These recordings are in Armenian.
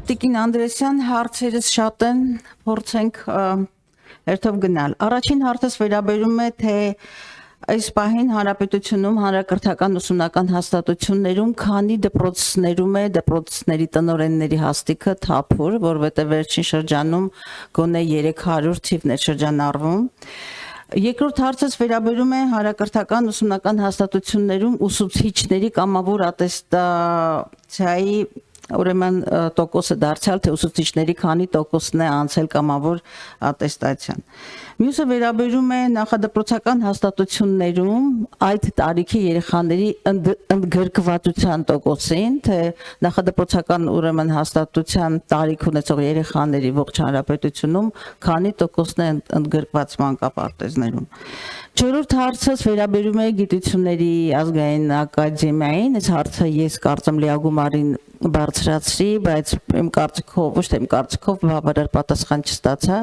Տիկին Անդրեսյան, հարցերս շատ են, փորձենք հերթով գնալ։ Առաջին հարցս վերաբերում է, թե այս պահին հանրապետությունում հանրակրթական ուսումնական հաստատություններում քանի դպրոցներում է դպրոցների տնօրենների հաստիքը թափուր, որովհետև վերջին շրջանում գոնե 300 թիվն է շրջանառվում։ Երկրորդ հարցս վերաբերում է հանրակրթական ուսումնական հաստատություններում ուսուցիչների կամավոր ատեստացիայի ուրեմն տոկոսը դարձյալ, թե ուսուցիչների քանի տոկոսն է անցել կամավոր ատեստացիան։ Մյուսը վերաբերում է նախադպրոցական հաստատություններում այդ տարիքի երեխաների ընդգրկվածության տոկոսին, թե նախադպրոցական ուրեմն հաստատության տարիք ունեցող երեխաների ողջ հանրապետությունում քանի տոկոսն է ընդգրկված մանկապարտեզներում։ Չորրորդ հարցս վերաբերում է գիտությունների ազգային ակադեմիային, այս հարցը ես կարծեմ Լիագումարին բարձրացրի, բայց իմ կարծիքով, ոչ թե իմ կարծիքով բավարար պատասխան չստացա։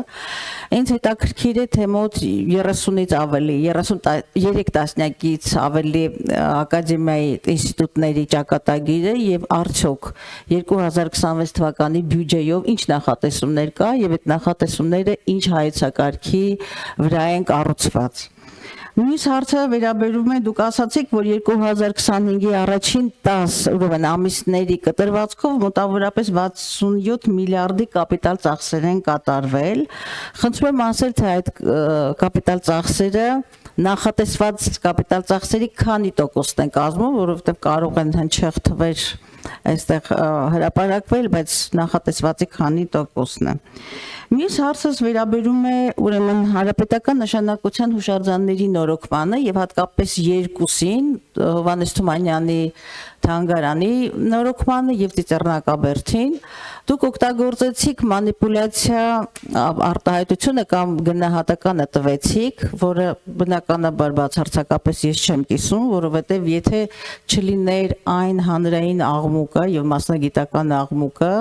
Ինձ հետաքրքիր է, թե մոտ 30-ից ավելի, 33 տասնյակից ավելի ակադեմիայի ինստիտուտների ճակատագիրը եւ արդյոք 2026 թվականի բյուջեով ինչ նախատեսումներ կա եւ այդ նախատեսումները ինչ հայեցակարգի վրա են կառուցված։ Մյուս հարցը վերաբերում է, դուք ասացիք, որ 2025-ի առաջին 10 ուրեմն ամիսների կտրվածքով մոտավորապես 67 միլիարդի կապիտալ ծախսեր են կատարվել։ Խնդրում եմ ասել, թե այդ կապիտալ ծախսերը նախատեսված կապիտալ ծախսերի քանի տոկոսն են կազմում, որովհետև կարող են հնչեղ թվեր այստեղ հրապարակվել, բայց նախատեսվածի քանի տոկոսն է։ Մյուս հարցս վերաբերում է ուրեմն հանրապետական նշանակության հուշարձանների նորոգմանը եւ հատկապես երկուսին, Հովհաննես Թումանյանի թանգարանի նորոգմանը եւ Ծիծեռնակաբերդին։ Դուք օգտագործեցիք մանիպուլյացիա արտահայտությունը կամ գնահատականը տվեցիք, որը բնականաբար բացարձակապես ես չեմ կիսում, որովհետեւ եթե չլիներ այն հանրային աղմուկը եւ մասնագիտական աղմուկը,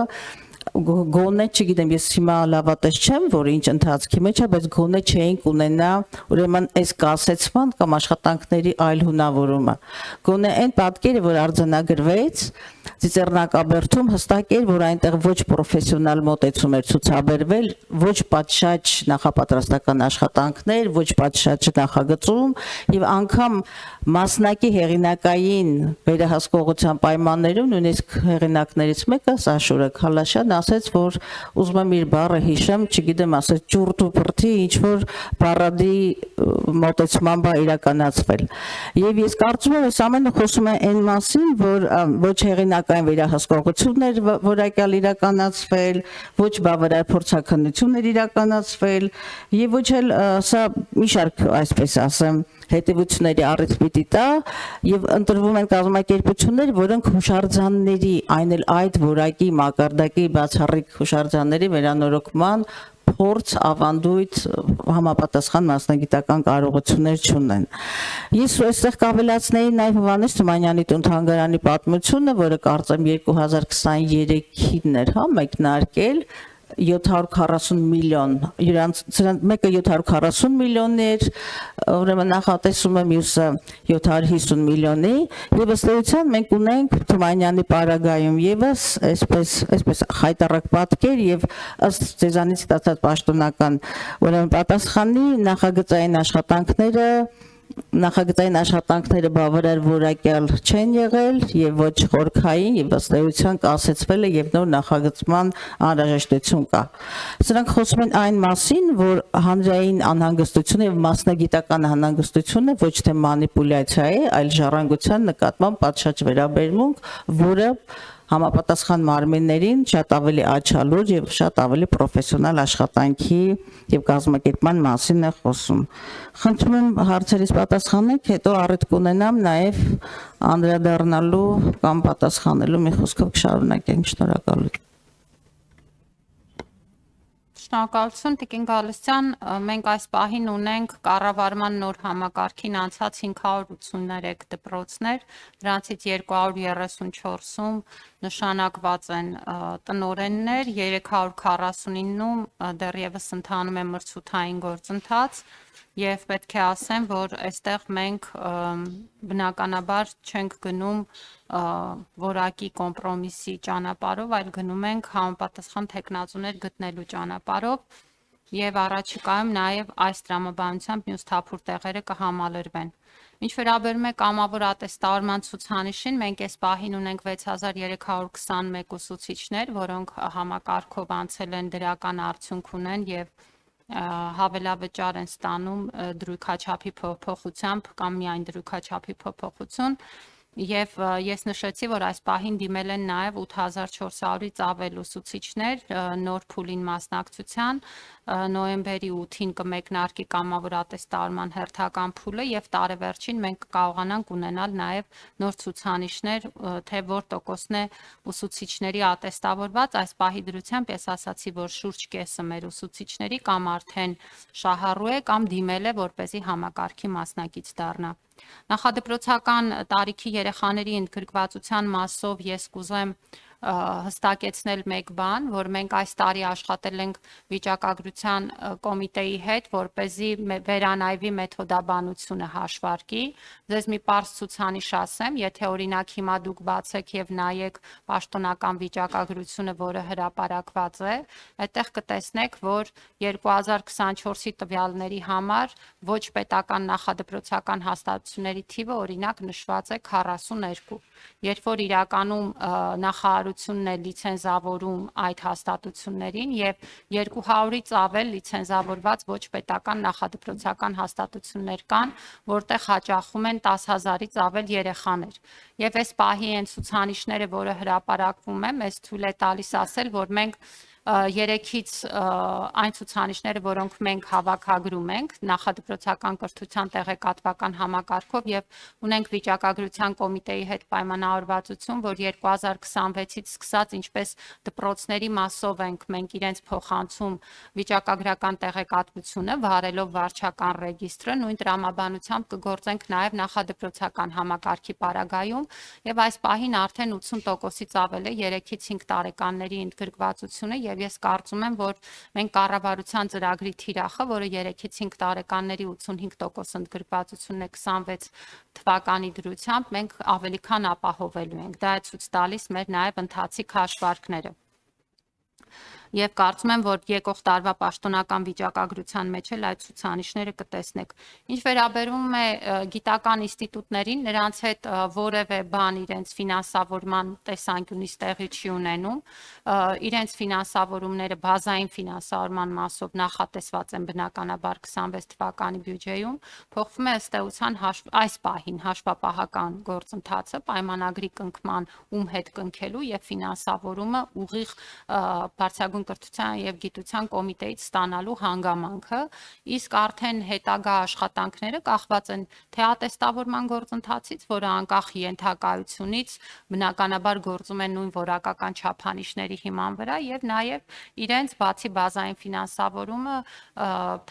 գոնե, չգիտեմ, ես հիմա լավատես չեմ, որ ինչ ընթացքի մեջ է, բայց գոնե չէինք ունենա ուրեմն այս կասեցման կամ աշխատանքների այլ հունավորումը։ Գոնե այն պատկերը, որ արձանագրվեց Ծիծեռնակաբերդում, հստակ էր, որ այնտեղ ոչ պրոֆեսիոնալ մոտեցում էր ցուցաբերվել, ոչ պատշաճ նախապատրաստական աշխատանքներ, ոչ պատշաճ նախագծում եւ անգամ մասնակի հեղինակային վերահսկողության պայմաններում նույնիսկ հեղինակներից մեկը Սաշուրը Քալաշյան ասեց, որ ուզում եմ իր բառը հիշեմ, չգիտեմ, ասեց ճուրտ ու բրդի ինչ որ բառադի մոտեցման բա իրականացվել։ Եվ ես կարծում եմ, այս ամենը խոսում է այն մասին, որ ոչ հեղինակային վերահսկողություններ որակյալ իրականացվել, ոչ բավարար փորձաքննություններ իրականացվել եւ ոչ էլ սա մի շարք, այսպես ասեմ, հետևությունների առիթ պիտի տա եւ ընտրվում են կազմակերպություններ, որոնք հուշարձանների, այն էլ այդ որակի մակարդակի բացառիկ հուշարձանների վերանորոգման փորձ ավանդույթ համապատասխան մասնագիտական կարողություններ չունեն։ Ես այստեղ կավելացնեի նաև Հովհաննես Թումանյանի տուն-թանգարանի պատմությունը, որը կարծեմ 2023-ին էր, մեկնարկել 740 միլիոն, սրանց մեկը 740 միլիոն էր, ուրեմն նախատեսումը մյուսը 750 միլիոնի, եւ ըստ էության մենք ունենք Թումանյանի պարագայում եւս այսպես խայտառակ պատկեր եւ ըստ ձեզանից ստացած պաշտոնական ուրեմն պատասխանի նախագծային աշխատանքները բավարար որակյալ չեն եղել եւ ոչ խորքային եւ ըստ էության կասեցվել է եւ նոր նախագծման անհրաժեշտություն կա։ Սրանք խոսում են այն մասին, որ հանրային անհանգստությունը եւ մասնագիտական անհանգստությունը ոչ թե մանիպուլյացիա է, այլ ժառանգության նկատմամբ պատշաճ վերաբերմունք, որը համապատասխան մարմիններին շատ ավելի աչալուր եւ շատ ավելի պրոֆեսիոնալ աշխատանքի եւ կազմակերպման մասին է խոսում։ Խնդրում եմ հարցերից պատասխանեք, հետո առիթ կունենամ նաեւ անդրադառնալու կամ պատասխանելու մի խոսքով կշարունակենք։ Շնորհակալություն։ Շնորհակալություն Տիկին Գալստյան, մենք այս պահին ունենք կառավարման նոր համակարգին անցած 583 դպրոցներ, դրանցից 234-ում նշանակված են տնօրեններ, 349-ում դեռևս ընթանում է մրցութային գործընթաց եւ պետք է ասեմ, որ այստեղ մենք բնականաբար չենք գնում որակի կոմպրոմիսի ճանապարհով, այլ գնում ենք համապատասխան տեխնացուներ գտնելու ճանապարհով եւ առաջիկայում նաեւ այս տրամաբանությամբ մյուս թափուր տեղերը կհամալրվեն։ Ինչ վերաբերում է կամավոր ատեստավորման ցուցանիշին, մենք այս պահին ունենք 6321 ուսուցիչներ, որոնք համակարգով անցել են դրական արդյունք ունեն եւ հավելավճար են ստանում դրույքաչափի փոփոխությամբ կամ միայն դրույքաչափի փոփոխություն Եվ ես նշեցի, որ այս պահին դիմել են նաև 8400-ից ավել ուսուցիչներ նոր փուլին մասնակցության, նոյեմբերի 8-ին կմեկնարկի կամավոր ատեստավորման հերթական փուլը եւ տարեվերջին մենք կկարողանանք ունենալ նաև նոր ցուցանիշներ, թե որ տոկոսն է ուսուցիչների ատեստավորված, այս պահի դրությամբ ես ասացի, որ շուրջ կեսը մեր ուսուցիչների կամ արդեն շահառու է կամ դիմել է, որպեսզի համակարգի մասնակից դառնա։ Նախադպրոցական տարիքի երեխաների ընդգրկվածության մասով ես կուզեմ հստակեցնել մեկ բան, որ մենք այս տարի աշխատել ենք վիճակագրության կոմիտեի հետ, որպեսզի վերանայվի մեթոդաբանությունը հաշվարկի։ Ձեզ մի պարզ ցուցանիշ ասեմ, եթե օրինակ հիմա դուք բացեք եւ նայեք պաշտոնական վիճակագրությունը, որը հրապարակված է, այդտեղ կտեսնեք, որ 2024-ի տվյալների համար ոչ պետական նախադպրոցական հաստատությունների թիվը օրինակ նշված է 42, երբ որ իրականում նախարարությունն է լիցենզավորում այդ հաստատություններին եւ 200-ից ավել լիցենզավորված ոչ պետական նախադպրոցական հաստատություններ կան, որտեղ հաճախում են 10,000-ից ավել երեխաներ։ Եվ այս պահի այն ցուցանիշները, որը հրապարակվում է, մեզ թույլ է տալիս ասել, որ մենք երեքից այն ցուցանիշները, որոնք մենք հավաքագրում ենք նախադպրոցական կրթության տեղեկատվական համակարգով եւ ունենք վիճակագրության կոմիտեի հետ պայմանավորվածություն, որ 2026-ից սկսած ինչպես դպրոցների մասով ենք մենք իրենց փոխանցում վիճակագրական տեղեկատվությունը, վարելով վարչական ռեգիստրը, նույն տրամաբանությամբ կգործենք նաեւ նախադպրոցական համակարգի պարագայում եւ այս պահին արդեն 80%-ից ավել է 3-ից 5 տարեկանների ընդգրկվածությունը եւ ես կարծում եմ, որ մենք կառավարության ծրագրի թիրախը, որը 3-ից 5 տարեկանների 85% ընդգրկվածությունն է 26 թվականի դրությամբ, մենք ավելի քան ապահովելու ենք։ Դա է ցույց տալիս մեր նաև ընթացիկ հաշվարկները։ Եվ կարծում եմ, որ եկող տարվա պաշտոնական վիճակագրության մեջ էլ այդ ցուցանիշները կտեսնեք։ Ինչ վերաբերում է գիտական ինստիտուտներին, նրանց հետ որևէ բան իրենց ֆինանսավորման տեսանկյունից տեղի չի ունենում, իրենց ֆինանսավորումները բազային ֆինանսավորման մասով նախատեսված են բնականաբար 26 թվականի բյուջեում, փոխվում է ըստ էության այս պահին հաշվապահական գործընթացը պայմանագրի կնքման հետ կնքելու եւ ֆինանսավորումը ուղիղ բարձրագույն կրթության եւ գիտության կոմիտեից ստանալու հանգամանքը, իսկ արդեն հետագա աշխատանքները կախված են թե ատեստավորման գործընթացից, որը անկախ ենթակայությունից բնականաբար գործում են նույն որակական չափանիշների հիման վրա եւ նաեւ իրենց բացի բազային ֆինանսավորումը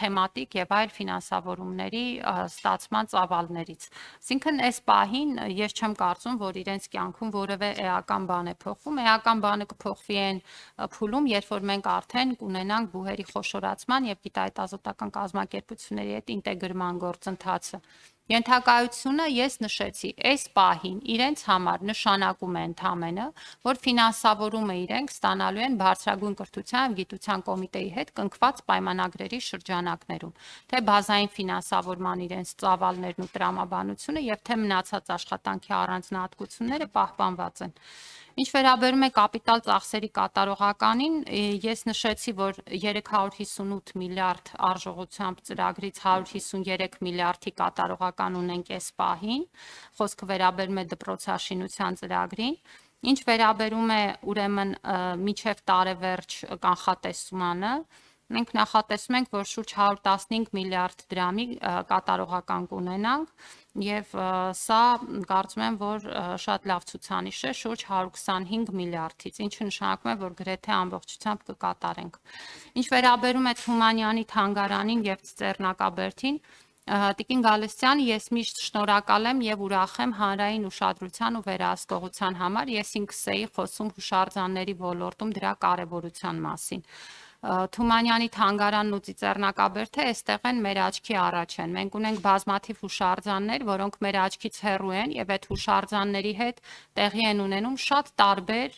թեմատիկ եւ այլ ֆինանսավորումների ստացման ծավալներից։ Այսինքն այս պահին ես չեմ կարծում, որ իրենց կյանքում որևէ էական բան է փոխվում, էական բանը կփոխվի այն փուլում, երբ որ մենք արդեն կունենանք բուհերի խոշորացման եւ գիտահետազոտական կազմակերպությունների հետ ինտեգրման գործընթացը։ Ենթակայությունը ես նշեցի, այս պահին իրենց համար նշանակում է ընդամենը, որ ֆինանսավորումը իրենք ստանալու են բարձրագույն կրթության եւ գիտության կոմիտեի հետ կնքված պայմանագրերի շրջանակներում, թե բազային ֆինանսավորման իրենց ծավալներն ու տրամաբանությունը եւ թե մնացած աշխատանքի առանձնահատկությունները պահպանված են։ Ինչ վերաբերում է կապիտալ ծախսերի կատարողականին, ես նշեցի, որ 358 միլիարդ արժողությամբ ծրագրից 153 միլիարդի կատարողական ունենք այս պահին, խոսքը վերաբերում է դպրոցաշինության ծրագրին, ինչ վերաբերում է ուրեմն մինչև տարեվերջ կանխատեսմանը, մենք նախատեսում ենք, որ շուրջ 115 միլիարդ դրամի կատարողական կունենանք եւ սա կարծում եմ, որ շատ լավ ցուցանիշ է շուրջ 125 միլիարդից, ինչը նշանակում է, որ գրեթե ամբողջությամբ կկատարենք։ Ինչ վերաբերում է Թումանյանի թանգարանին եւ Ծեռնակաբերդին, Տիկին Գալստյան, ես միշտ շնորհակալ եմ եւ ուրախ եմ հանրային ուշադրության ու վերահսկողության համար։ Ես ինքս էի խոսում հուշարձանների ոլորտում դրա կարեւորության մասին։ Թումանյանի թանգարանն ու Ծիծեռնակաբերդը այստեղ են մեր աչքի առաջ են։ Մենք ունենք բազմաթիվ հուշարձաններ, որոնք մեր աչքից հեռու են եւ այդ հուշարձանների հետ տեղի են ունենում շատ տարբեր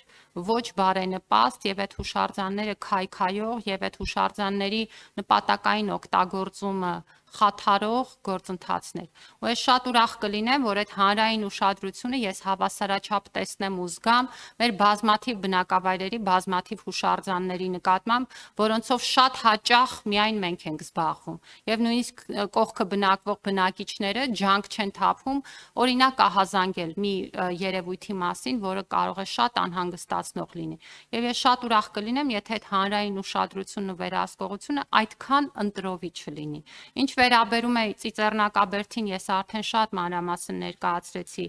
ոչ բարենպաստ եւ այդ հուշարձանները քայքայող եւ այդ հուշարձանների նպատակային օգտագործումը խաթարող գործընթացներ։ Ու ես շատ ուրախ կլինեմ, որ այդ հանրային ուշադրությունը ես հավասարաչափ տեսնեմ ու զգամ մեր բազմաթիվ բնակավայրերի, բազմաթիվ հուշարձանների նկատմամբ, որոնցով շատ հաճախ միայն մենք ենք զբաղվում։ Եվ նույնիսկ կողքը բնակվող բնակիչները ջանք չեն թափում, օրինակ ահազանգել մի երևույթի մասին, որը կարող է շատ անհանգստացնող լինի։ Եվ ես շատ ուրախ կլինեմ, եթե այդ հանրային ուշադրությունն ու վերահսկողությունը այդքան ընտրովի չլինի։ Ինչ վերաբերում է Ծիծեռնակաբերդին, ես արդեն շատ մանրամասն ներկայացրեցի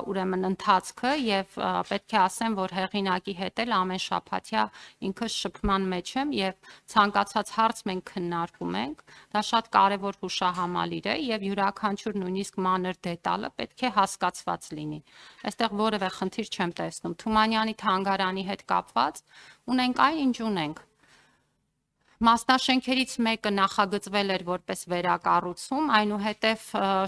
ուրեմն ընթացքը եւ պետք է ասեմ, որ հեղինակի հետ էլ ամեն շաբաթյա ինքս շփման մեջ եմ եւ ցանկացած հարց մենք քննարկում ենք։ Դա շատ կարեւոր հուշահամալիր է եւ յուրաքանչյուր նույնիսկ մանր դետալը պետք է հասկացված լինի։ Այստեղ որևէ խնդիր չեմ տեսնում։ Թումանյանի թանգարանի հետ կապված ունենք այն, ինչ ունենք։ Մասնաշենքերից մեկը նախագծվել էր որպես վերակառուցում, այնուհետև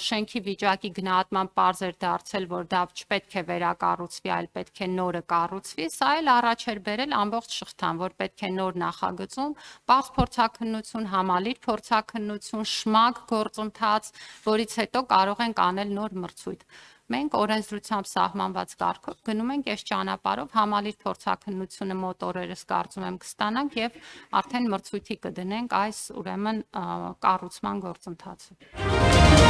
շենքի վիճակի գնահատման պարզ էր դարձել, որ դա չպետք է վերակառուցվի, այլ պետք է նորը կառուցվի, սա էլ առաջ էր բերել ամբողջ շղթան, որ պետք է նոր նախագծում, պարզ փորձաքննություն, համալիր փորձաքննություն, շմագ գործընթաց, որից հետո կարող ենք անել նոր մրցույթ։ Մենք օրենսդրությամբ սահմանված կարգով գնում ենք այս ճանապարհով, համալիր փորձաքննությունը մոտ օրերս կարծում եմ կստանանք եւ արդեն մրցույթի կդնենք այս ուրեմն կառուցման գործընթացը։